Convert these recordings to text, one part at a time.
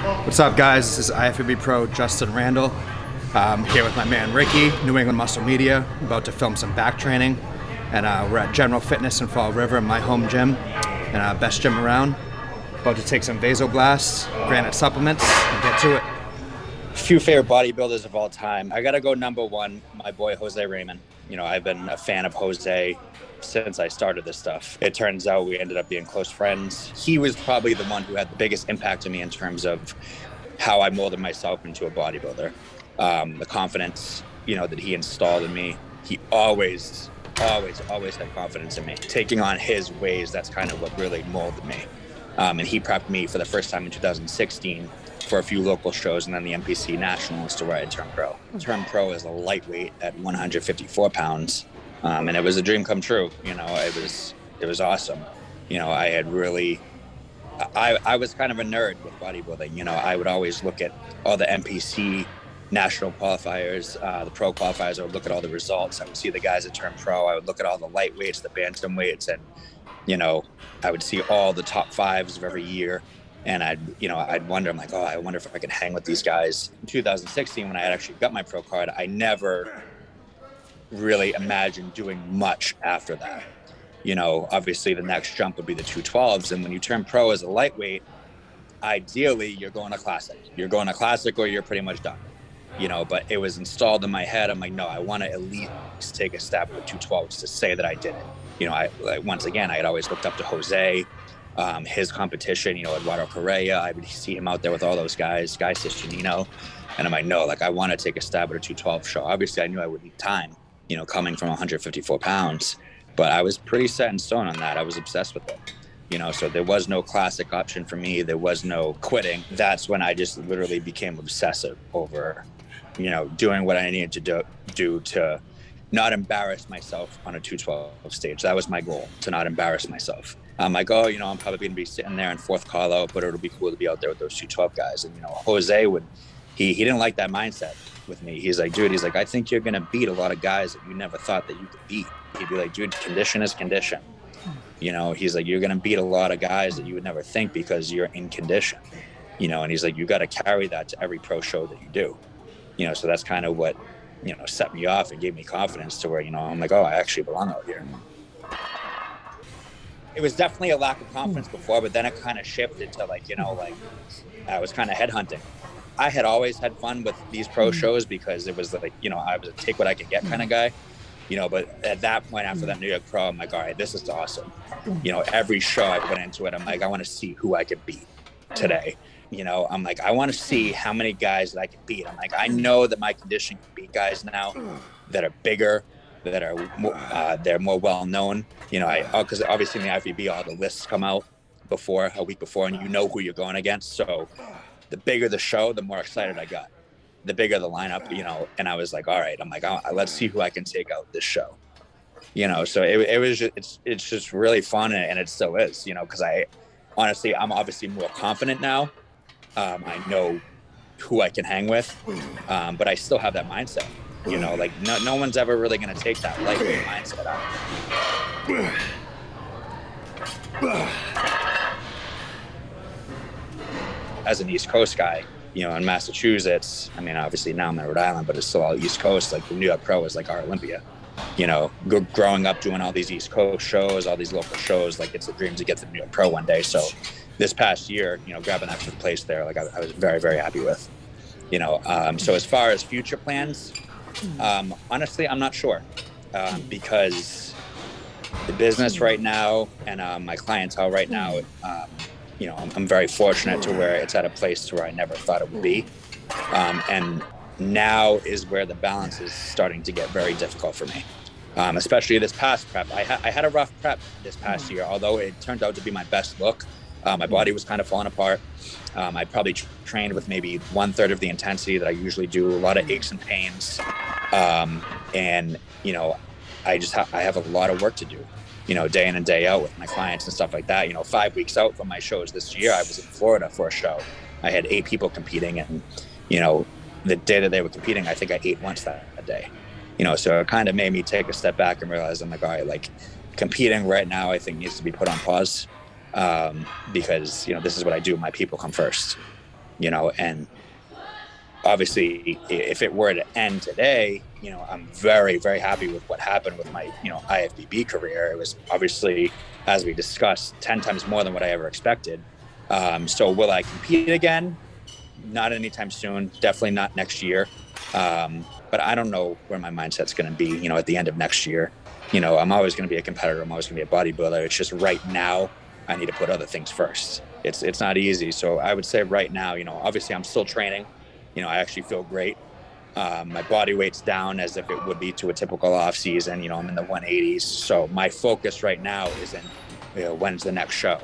What's up, guys? This is IFBB Pro Justin Randall. I'm here with my man Ricky, New England Muscle Media, about to film some back training. And we're at General Fitness in Fall River, my home gym, and best gym around. About to take some vasoblasts, granite supplements, and get to it. Few favorite bodybuilders of all time. I gotta go number one, my boy Jose Raymond. You know, I've been a fan of Jose since I started this stuff. It turns out we ended up being close friends. He was probably the one who had the biggest impact on me in terms of how I molded myself into a bodybuilder. The confidence, that he installed in me. He always had confidence in me. Taking on his ways, that's kind of what really molded me. And he prepped me for the first time in 2016 for a few local shows, and then the NPC Nationals to where I turned pro. Turned pro as a lightweight at 154 pounds. And it was a dream come true. It was awesome. I had really, I was kind of a nerd with bodybuilding. I would always look at all the NPC national qualifiers, the pro qualifiers. I would look at all the results. I would see the guys that turned pro. I would look at all the lightweights, the bantam weights, and, I would see all the top fives of every year. And I'd wonder, I'm like, I wonder if I could hang with these guys. In 2016, when I had actually got my pro card, I never really imagined doing much after that. Obviously the next jump would be the 212s. And when you turn pro as a lightweight, ideally you're going to classic. You're going to classic or you're pretty much done. But it was installed in my head. I'm like, no, I want to at least take a stab with 212s to say that I did it. Once again, I had always looked up to Jose, his competition, Eduardo Correa. I would see him out there with all those guys, Guy Cicinino. And I'm like, no, I want to take a stab at a 212 show. Obviously, I knew I would need time, coming from 154 pounds. But I was pretty set in stone on that. I was obsessed with it. So there was no classic option for me. There was no quitting. That's when I just literally became obsessive over, doing what I needed to do to not embarrass myself on a 212 stage. That was my goal, to not embarrass myself. I'm like, I'm probably going to be sitting there in fourth call out, but it'll be cool to be out there with those 212 guys. And, Jose he didn't like that mindset with me. He's like, dude, I think you're going to beat a lot of guys that you never thought that you could beat. He'd be like, dude, condition is condition. He's like, you're going to beat a lot of guys that you would never think because you're in condition, and he's like, you got to carry that to every pro show that you do, so that's kind of what, set me off and gave me confidence to where, I'm like, I actually belong out here. It was definitely a lack of confidence before, but then it kind of shifted to I was kind of headhunting. I had always had fun with these pro shows because it was like, I was a take what I could get kind of guy. But at that point, after that New York Pro, I'm like, all right, this is awesome. Every show I went into it, I'm like, I want to see who I could beat today. I'm like, I want to see how many guys that I can beat. I'm like, I know that my condition can beat guys now that are bigger, that are they're more well-known. Because obviously in the IFBB, all the lists come out a week before, and who you're going against. So the bigger the show, the more excited I got. The bigger the lineup, and I was like, all right, I'm like, let's see who I can take out this show, so it was just, it's just really fun, and it still is, because I'm obviously more confident now. I know who I can hang with, but I still have that mindset, no one's ever really going to take that lightweight mindset out of me. As an East Coast guy, in Massachusetts, I mean, obviously now I'm in Rhode Island, but it's still all East Coast. Like the New York Pro is like our Olympia, growing up doing all these East Coast shows, all these local shows, like it's a dream to get to the New York Pro one day. So this past year, grabbing that fifth place there, I was very, very happy with, so as far as future plans, honestly, I'm not sure, because the business right now and my clientele right now, I'm very fortunate to where it's at a place to where I never thought it would be. And now is where the balance is starting to get very difficult for me. Especially this past prep. I had a rough prep this past year, although it turned out to be my best look. My body was kind of falling apart. I probably trained with maybe 1/3 of the intensity that I usually do, a lot of aches and pains. And, I have a lot of work to do. Day in and day out with my clients and stuff like that. 5 weeks out from my shows this year, I was in Florida for a show. I had 8 people competing, and, the day that they were competing, I think I ate once that day. So it kind of made me take a step back and realize, I'm like, all right, competing right now, I think needs to be put on pause, because, this is what I do. My people come first. and obviously if it were to end today, I'm very, very happy with what happened with my, IFBB career. It was obviously, as we discussed, 10 times more than what I ever expected. So will I compete again? Not anytime soon. Definitely not next year. But I don't know where my mindset's going to be, at the end of next year. I'm always going to be a competitor. I'm always going to be a bodybuilder. It's just right now I need to put other things first. It's not easy. So I would say right now, obviously I'm still training. I actually feel great. My body weight's down as if it would be to a typical off season. I'm in the 180s. So my focus right now is in, when's the next show,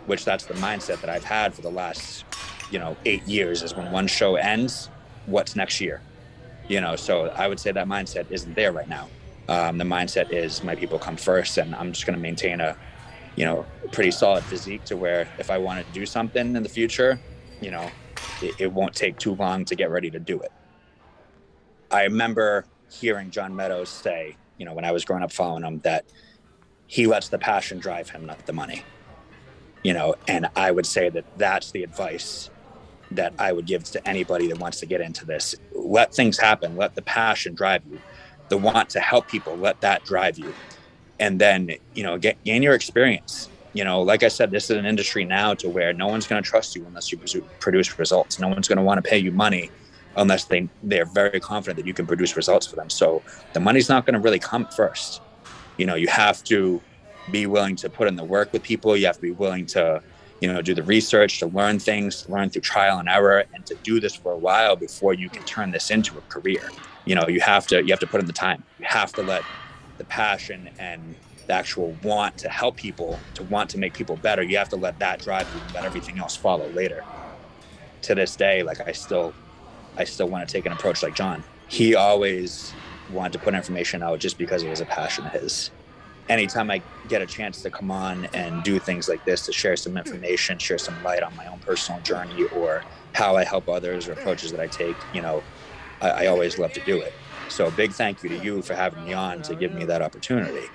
which that's the mindset that I've had for the last, 8 years is when one show ends, what's next year? So I would say that mindset isn't there right now. The mindset is my people come first, and I'm just going to maintain a, pretty solid physique to where if I want to do something in the future, it won't take too long to get ready to do it. I remember hearing John Meadows say, when I was growing up following him, that he lets the passion drive him, not the money. And I would say that that's the advice that I would give to anybody that wants to get into this. Let things happen. Let the passion drive you. The want to help people, let that drive you. And then, gain your experience. Like I said, this is an industry now to where no one's going to trust you unless you produce results. No one's going to want to pay you money unless they're very confident that you can produce results for them. So the money's not going to really come first. You have to be willing to put in the work with people. You have to be willing to, do the research, to learn things, to learn through trial and error, and to do this for a while before you can turn this into a career. You have to put in the time. You have to let the passion and the actual want to help people, to want to make people better, you have to let that drive you and let everything else follow later. To this day, like I still want to take an approach like John. He always wanted to put information out just because it was a passion of his. Anytime I get a chance to come on and do things like this, to share some information, share some light on my own personal journey or how I help others or approaches that I take, I always love to do it. So a big thank you to you for having me on to give me that opportunity.